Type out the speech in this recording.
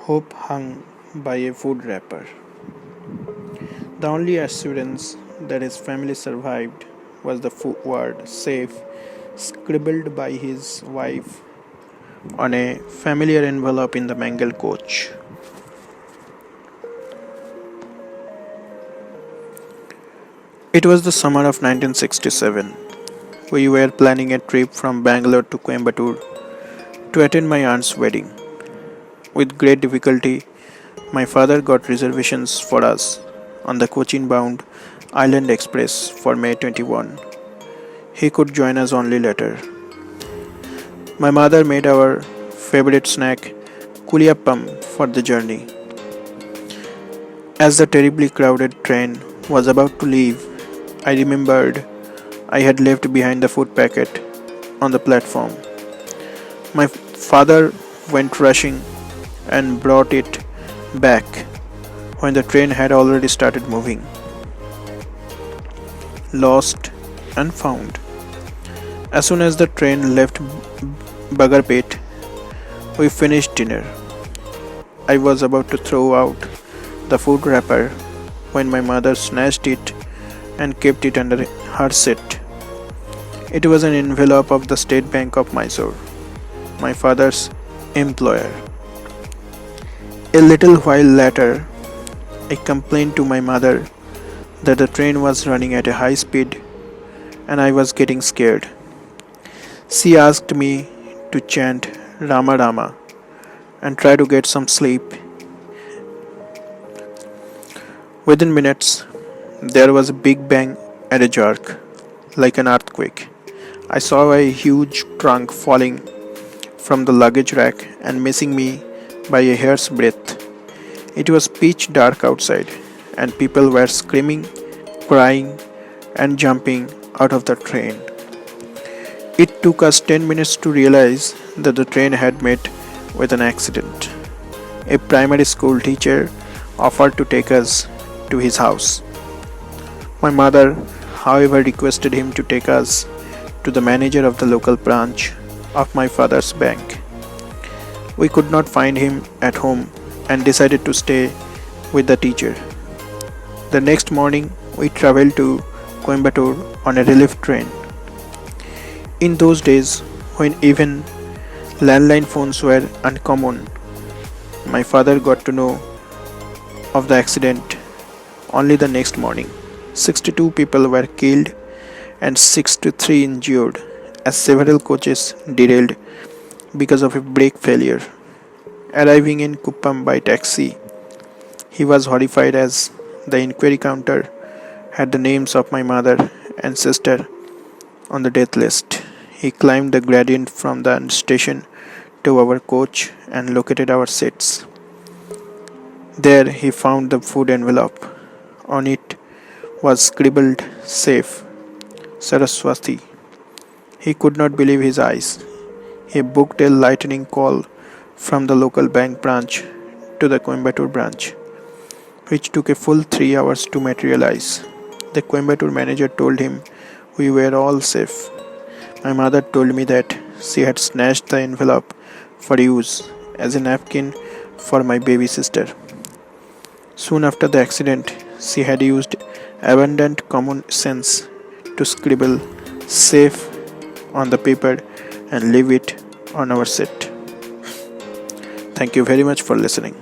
hope hung by a food wrapper. The only assurance that his family survived was the word safe scribbled by his wife on a familiar envelope in the mangled coach. It was the summer of 1967. We were planning a trip from Bangalore to Coimbatore to attend my aunt's wedding. With great difficulty, my father got reservations for us on the Cochin bound Island Express for May 21. He could join us only later. My mother made our favorite snack, kuliyappam, for the journey. As the terribly crowded train was about to leave, I remembered I had left behind the food packet on the platform. My father went rushing and brought it back when the train had already started moving. Lost and found. As soon as the train left Bagarpet, we finished dinner. I was about to throw out the food wrapper when my mother snatched it and kept it under her seat. It was an envelope of the State Bank of Mysore, my father's employer. A little while later, I complained to my mother that the train was running at a high speed and I was getting scared. She asked me to chant Rama Rama and try to get some sleep. Within minutes, there was a big bang and a jerk, like an earthquake. I saw a huge trunk falling from the luggage rack and missing me by a hair's breadth. It was pitch dark outside, and people were screaming, crying, and jumping out of the train. It took us 10 minutes to realize that the train had met with an accident. A primary school teacher offered to take us to his house. My mother, however, requested him to take us to the manager of the local branch of my father's bank. We could not find him at home and decided to stay with the teacher. The next morning, we traveled to Coimbatore on a relief train. In those days, when even landline phones were uncommon, my father got to know of the accident only the next morning. 62 people were killed and 63 injured as several coaches derailed because of a brake failure. Arriving in Kuppam by taxi, he was horrified as the inquiry counter had the names of my mother and sister on the death list. He climbed the gradient from the station to our coach and located our seats. There he found the food envelope. On it was scribbled safe Saraswati. He could not believe his eyes. He booked a lightning call from the local bank branch to the Coimbatore branch, which took a full 3 hours to materialize. The Coimbatore manager told him we were all safe. My mother told me that she had snatched the envelope for use as a napkin for my baby sister. Soon after the accident, she had used abundant common sense to scribble safe on the paper and leave it on our seat. Thank you very much for listening.